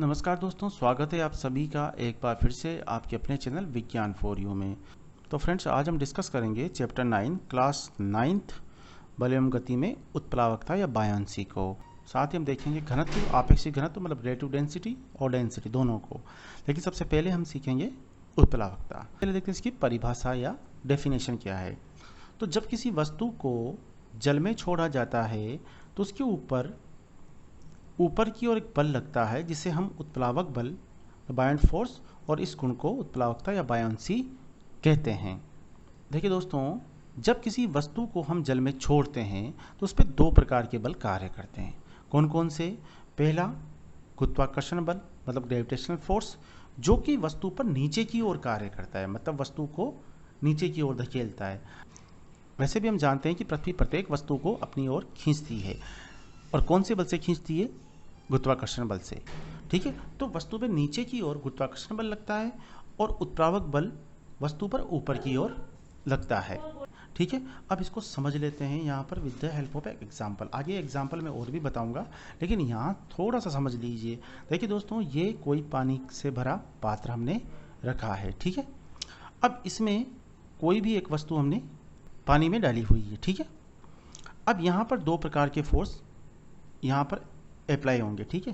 नमस्कार दोस्तों, स्वागत है आप सभी का एक बार फिर से आपके अपने चैनल विज्ञान फॉर यू में। तो फ्रेंड्स, आज हम डिस्कस करेंगे चैप्टर 9 क्लास 9th बल एवं गति में उत्प्लावकता या बायांसी को। साथ ही हम देखेंगे घनत्व, आपेक्षिक घनत्व मतलब रिलेटिव डेंसिटी और डेंसिटी दोनों को। लेकिन सबसे पहले हम सीखेंगे उत्प्लावकता। पहले देखते हैं इसकी परिभाषा या डेफिनेशन क्या है। तो जब किसी वस्तु को जल में छोड़ा जाता है तो उसके ऊपर की ओर एक बल लगता है जिसे हम उत्प्लावक बल बायॉन्ट फोर्स, और इस गुण को उत्प्लावकता या बायांसी कहते हैं। देखिए दोस्तों, जब किसी वस्तु को हम जल में छोड़ते हैं तो उस पर दो प्रकार के बल कार्य करते हैं। कौन कौन से? पहला गुरुत्वाकर्षण बल मतलब ग्रेविटेशनल फोर्स, जो कि वस्तु पर नीचे की ओर कार्य करता है, मतलब वस्तु को नीचे की ओर धकेलता है। वैसे भी हम जानते हैं कि पृथ्वी प्रत्येक वस्तु को अपनी ओर खींचती है, और कौन से बल से खींचती है? गुरुत्वाकर्षण बल से। ठीक है, तो वस्तु पे नीचे की ओर गुरुत्वाकर्षण बल लगता है और उत्प्लावक बल वस्तु पर ऊपर की ओर लगता है। ठीक है, अब इसको समझ लेते हैं यहाँ पर with the help of example. आगे एग्जाम्पल में और भी बताऊंगा, लेकिन यहाँ थोड़ा सा समझ लीजिए। देखिए दोस्तों, ये कोई पानी से भरा पात्र हमने रखा है। ठीक है, अब इसमें कोई भी एक वस्तु हमने पानी में डाली हुई है। ठीक है, अब यहाँ पर दो प्रकार के फोर्स यहाँ पर अप्लाई होंगे। ठीक है,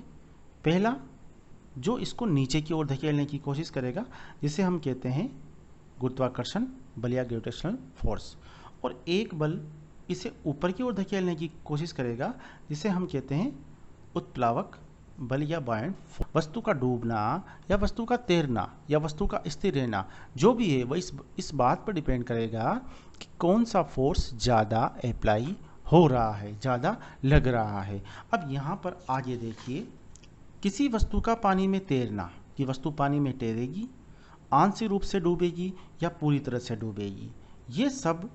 पहला जो इसको नीचे की ओर धकेलने की कोशिश करेगा, जिसे हम कहते हैं गुरुत्वाकर्षण बल या ग्रेविटेशनल फोर्स, और एक बल इसे ऊपर की ओर धकेलने की कोशिश करेगा, जिसे हम कहते हैं उत्प्लावक बल या बायॉन्ट फोर्स। वस्तु का डूबना या वस्तु का तैरना या वस्तु का स्थिर रहना जो भी है वह इस बात पर डिपेंड करेगा कि कौन सा फोर्स ज़्यादा अप्लाई हो रहा है, ज़्यादा लग रहा है। अब यहाँ पर आगे देखिए, किसी वस्तु का पानी में तैरना, कि वस्तु पानी में तैरेगी, आंशिक रूप से डूबेगी या पूरी तरह से डूबेगी, ये सब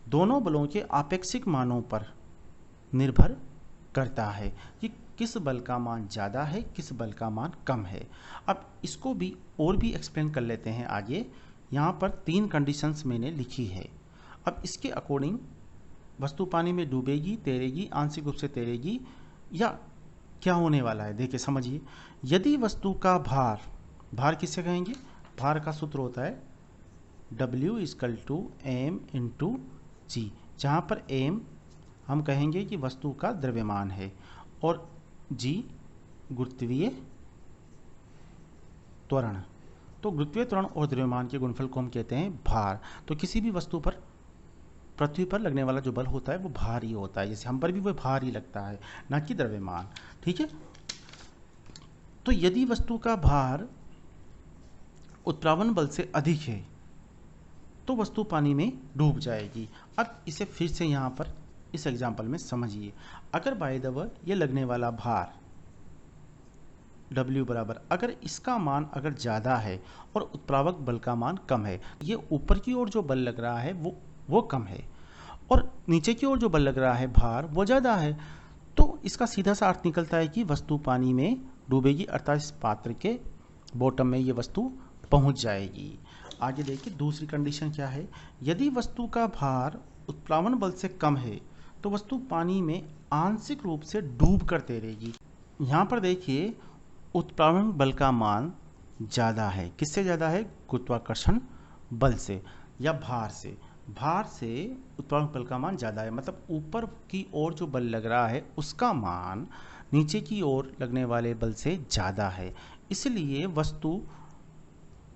दोनों बलों के आपेक्षिक मानों पर निर्भर करता है कि किस बल का मान ज़्यादा है, किस बल का मान कम है। अब इसको भी और भी एक्सप्लेन कर लेते हैं आगे। यहाँ पर 3 कंडीशंस मैंने लिखी है। अब इसके अकॉर्डिंग वस्तु पानी में डूबेगी, तैरेगी, आंशिक रूप से तैरेगी, या क्या होने वाला है देखिए, समझिए। यदि वस्तु का भार किससे कहेंगे? भार का सूत्र होता है W = m/g, जहाँ पर m हम कहेंगे कि वस्तु का द्रव्यमान है और g गुरुत्वीय त्वरण। तो गुरुत्वीय त्वरण और द्रव्यमान के गुणनफल को हम कहते हैं भार। तो किसी भी वस्तु पर, पृथ्वी पर लगने वाला जो बल होता है वो भार ही होता है, जैसे हम पर भी वो भार ही लगता है, ना कि द्रव्यमान। ठीक है, तो यदि वस्तु का भार उत्प्लावन बल से अधिक है तो वस्तु पानी में डूब जाएगी। अब इसे फिर से यहाँ पर इस एग्जाम्पल में समझिए। अगर बाय द वे ये लगने वाला भार W बराबर, अगर इसका मान अगर ज़्यादा है और उत्प्लावक बल का मान कम है, ये ऊपर की ओर जो बल लग रहा है वो कम है, और नीचे की ओर जो बल लग रहा है भार वो ज़्यादा है, तो इसका सीधा सा अर्थ निकलता है कि वस्तु पानी में डूबेगी, अर्थात इस पात्र के बॉटम में ये वस्तु पहुंच जाएगी। आगे देखिए, दूसरी कंडीशन क्या है। यदि वस्तु का भार उत्प्लावन बल से कम है तो वस्तु पानी में आंशिक रूप से डूब कर तैरेगी। यहाँ पर देखिए, उत्प्लावन बल का मान ज़्यादा है। किससे ज़्यादा है? गुरुत्वाकर्षण बल से या भार से। भार से उत्प्लावक बल का मान ज़्यादा है, मतलब ऊपर की ओर जो बल लग रहा है उसका मान नीचे की ओर लगने वाले बल से ज़्यादा है, इसलिए वस्तु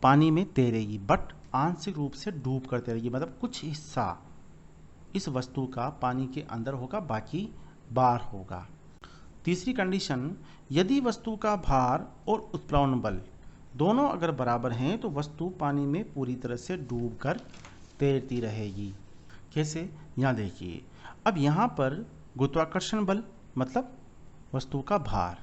पानी में तैरेगी, बट आंशिक रूप से डूब कर तैरेगी, मतलब कुछ हिस्सा इस वस्तु का पानी के अंदर होगा, बाकी बाहर होगा। तीसरी कंडीशन, यदि वस्तु का भार और उत्प्लावन बल दोनों अगर बराबर हैं तो वस्तु पानी में पूरी तरह से डूबकर तैरती रहेगी। कैसे? यहाँ देखिए, अब यहाँ पर गुरुत्वाकर्षण बल मतलब वस्तु का भार,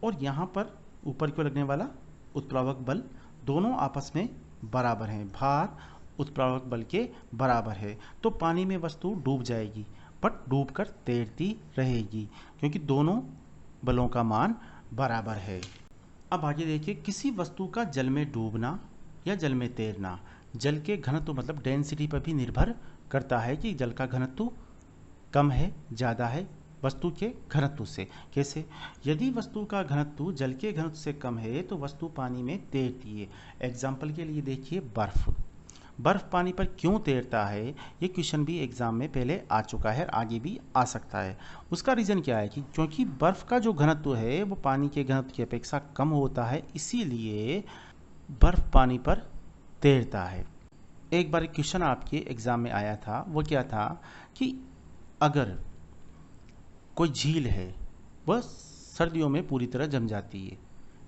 और यहाँ पर ऊपर की ओर लगने वाला उत्प्लावक बल, दोनों आपस में बराबर हैं, भार उत्प्लावक बल के बराबर है, तो पानी में वस्तु डूब जाएगी, बट डूबकर तैरती रहेगी क्योंकि दोनों बलों का मान बराबर है। अब आगे देखिए, किसी वस्तु का जल में डूबना या जल में तैरना जल के घनत्व मतलब डेंसिटी पर भी निर्भर करता है कि जल का घनत्व कम है, ज़्यादा है वस्तु के घनत्व से। कैसे? यदि वस्तु का घनत्व जल के घनत्व से कम है तो वस्तु पानी में तैरती है। एग्जाम्पल के लिए देखिए बर्फ पानी पर क्यों तैरता है, ये क्वेश्चन भी एग्जाम में पहले आ चुका है और आगे भी आ सकता है। उसका रीज़न क्या है कि क्योंकि बर्फ का जो घनत्व है वो पानी के घनत्व की अपेक्षा कम होता है, इसीलिए बर्फ पानी पर तैरता है। एक बार क्वेश्चन आपके एग्जाम में आया था, वो क्या था कि अगर कोई झील है वह सर्दियों में पूरी तरह जम जाती है,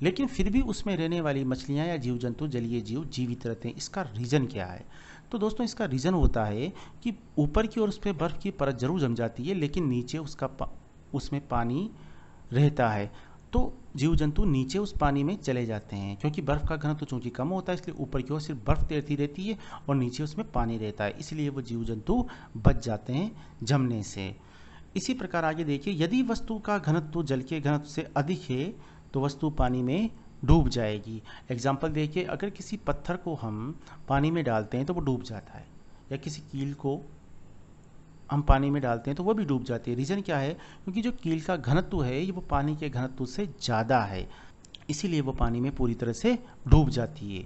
लेकिन फिर भी उसमें रहने वाली मछलियां या जीव जंतु, जलीय जीव जीवित रहते हैं, इसका रीज़न क्या है? तो दोस्तों इसका रीज़न होता है कि ऊपर की ओर उस पर बर्फ़ की परत जरूर जम जाती है, लेकिन नीचे उसमें पानी रहता है, तो जीव जंतु नीचे उस पानी में चले जाते हैं। क्योंकि बर्फ़ का घनत्व चूंकि कम होता है, इसलिए ऊपर की ओर सिर्फ बर्फ़ तैरती रहती है और नीचे उसमें पानी रहता है, इसलिए वो जीव जंतु बच जाते हैं जमने से। इसी प्रकार आगे देखिए, यदि वस्तु का घनत्व जल के घनत्व से अधिक है तो वस्तु पानी में डूब जाएगी। एग्जाम्पल देखिए, अगर किसी पत्थर को हम पानी में डालते हैं तो वो डूब जाता है, या किसी कील को हम पानी में डालते हैं तो वो भी डूब जाती है। रीज़न क्या है? क्योंकि जो कील का घनत्व है ये वो पानी के घनत्व से ज़्यादा है, इसीलिए वो पानी में पूरी तरह से डूब जाती है।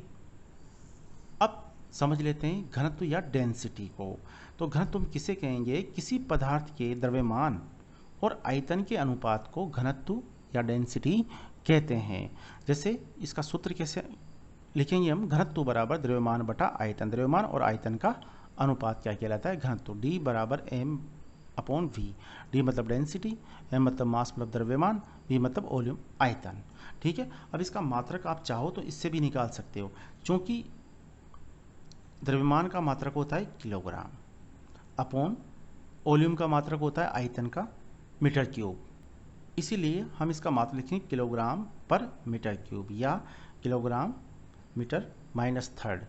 अब समझ लेते हैं घनत्व या डेंसिटी को। तो घनत्व हम किसे कहेंगे? किसी पदार्थ के द्रव्यमान और आयतन के अनुपात को घनत्व या डेंसिटी कहते हैं। जैसे इसका सूत्र कैसे लिखेंगे हम? घनत्व बराबर द्रव्यमान बटा आयतन। द्रव्यमान और आयतन का अनुपात क्या कहलाता है? घनत्व। D बराबर m/v। D मतलब डेंसिटी, m मतलब मास मतलब द्रव्यमान, v मतलब वॉल्यूम आयतन। ठीक है। अब इसका मात्रक आप चाहो तो इससे भी निकाल सकते हो, क्योंकि द्रव्यमान का मात्रक होता है किलोग्राम, अपॉन वॉल्यूम का मात्रक होता है आयतन का मीटर क्यूब, इसीलिए हम इसका मात्रक लिखेंगे किलोग्राम पर मीटर क्यूब, या किलोग्राम मीटर माइनस थर्ड।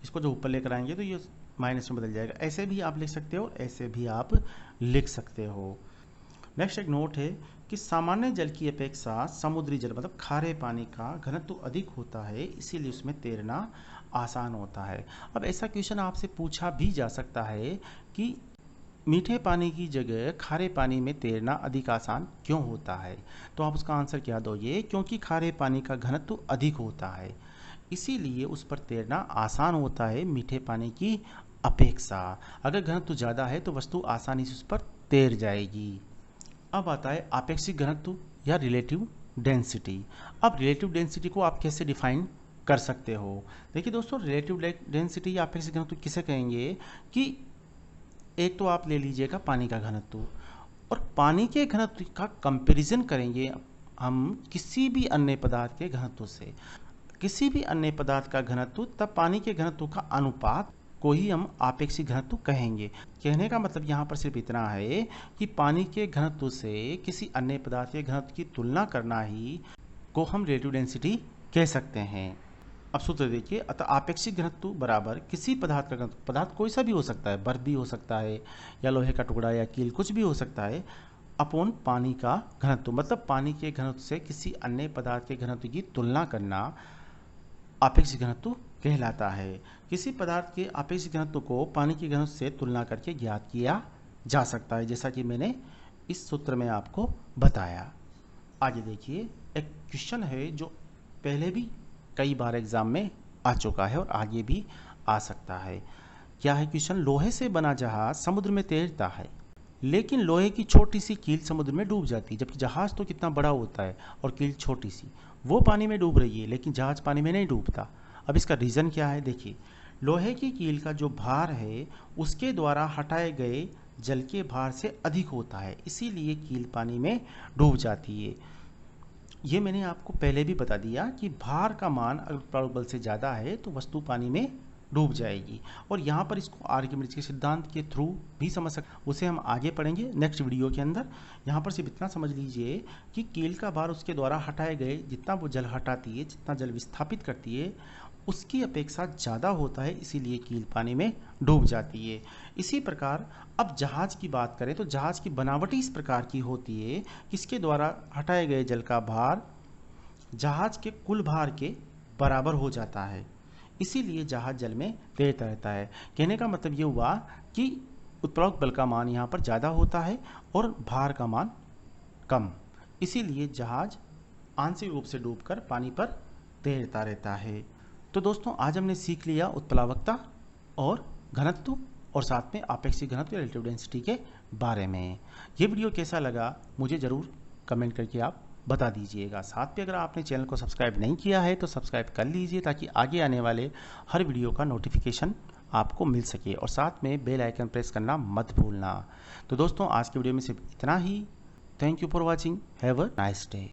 इसको जो ऊपर लेकर आएंगे तो ये माइनस में बदल जाएगा। ऐसे भी आप लिख सकते हो, ऐसे भी आप लिख सकते हो। नेक्स्ट एक नोट है कि सामान्य जल की अपेक्षा समुद्री जल मतलब खारे पानी का घनत्व अधिक होता है, इसीलिए उसमें तैरना आसान होता है। अब ऐसा क्वेश्चन आपसे पूछा भी जा सकता है कि मीठे पानी की जगह खारे पानी में तैरना अधिक आसान क्यों होता है? तो आप उसका आंसर क्या दोगे? क्योंकि खारे पानी का घनत्व अधिक होता है, इसीलिए उस पर तैरना आसान होता है मीठे पानी की अपेक्षा। अगर घनत्व ज़्यादा है तो वस्तु आसानी से उस पर तैर जाएगी। अब आता है आपेक्षिक घनत्व या रिलेटिव डेंसिटी। अब रिलेटिव डेंसिटी को आप कैसे डिफाइन कर सकते हो? देखिए दोस्तों, रिलेटिव डेंसिटी या आपेक्षिक घनत्व किसे कहेंगे कि एक तो आप ले लीजिएगा पानी का घनत्व, और पानी के घनत्व का कंपैरिजन करेंगे हम किसी भी अन्य पदार्थ के घनत्व से। किसी भी अन्य पदार्थ का घनत्व तब पानी के घनत्व का अनुपात को ही हम आपेक्षिक घनत्व कहेंगे। कहने का मतलब यहाँ पर सिर्फ इतना है कि पानी के घनत्व से किसी अन्य पदार्थ के घनत्व की तुलना करना ही को हम रिलेटिव डेंसिटी कह सकते हैं। अब सूत्र देखिए, अतः आपेक्षिक घनत्व बराबर किसी पदार्थ का घनत्व, पदार्थ कोई सा भी हो सकता है, बर्फ भी हो सकता है या लोहे का टुकड़ा या कील, कुछ भी हो सकता है, अपॉन पानी का घनत्व, मतलब पानी के घनत्व से किसी अन्य पदार्थ के घनत्व की तुलना करना आपेक्षिक घनत्व कहलाता है। किसी पदार्थ के आपेक्षिक घनत्व को पानी के घनत्व से तुलना करके ज्ञात किया जा सकता है, जैसा कि मैंने इस सूत्र में आपको बताया। आगे देखिए, एक क्वेश्चन है जो पहले भी कई बार एग्जाम में आ चुका है और आगे भी आ सकता है। क्या है क्वेश्चन? लोहे से बना जहाज समुद्र में तैरता है, लेकिन लोहे की छोटी सी कील समुद्र में डूब जाती है, जबकि जहाज तो कितना बड़ा होता है और कील छोटी सी, वो पानी में डूब रही है लेकिन जहाज पानी में नहीं डूबता। अब इसका रीज़न क्या है? देखिए, लोहे की कील का जो भार है उसके द्वारा हटाए गए जल के भार से अधिक होता है, इसीलिए कील पानी में डूब जाती है। ये मैंने आपको पहले भी बता दिया कि भार का मान अगर उत्प्लावक बल से ज़्यादा है तो वस्तु पानी में डूब जाएगी, और यहाँ पर इसको आर्किमिडीज के सिद्धांत के थ्रू भी समझ सकते, उसे हम आगे पढ़ेंगे नेक्स्ट वीडियो के अंदर। यहाँ पर सिर्फ इतना समझ लीजिए कि कील का भार उसके द्वारा हटाए गए जितना वो जल हटाती है, जितना जल विस्थापित करती है, उसकी अपेक्षा ज़्यादा होता है, इसीलिए कील पानी में डूब जाती है। इसी प्रकार अब जहाज की बात करें तो जहाज की बनावट इस प्रकार की होती है, किसके द्वारा हटाए गए जल का भार जहाज के कुल भार के बराबर हो जाता है, इसीलिए जहाज जल में तैरता रहता है। कहने का मतलब ये हुआ कि उत्प्लावक बल का मान यहाँ पर ज़्यादा होता है और भार का मान कम, इसीलिए जहाज आंशिक रूप से डूबकर पानी पर तैरता रहता है। तो दोस्तों आज हमने सीख लिया उत्प्लावकता और घनत्व और साथ में आपेक्षिक घनत्व या रिलेटिव डेंसिटी के बारे में। ये वीडियो कैसा लगा मुझे ज़रूर कमेंट करके आप बता दीजिएगा। साथ में अगर आपने चैनल को सब्सक्राइब नहीं किया है तो सब्सक्राइब कर लीजिए ताकि आगे आने वाले हर वीडियो का नोटिफिकेशन आपको मिल सके, और साथ में बेल आइकन प्रेस करना मत भूलना। तो दोस्तों आज की वीडियो में सिर्फ इतना ही। Thank you for watching. Have a nice day.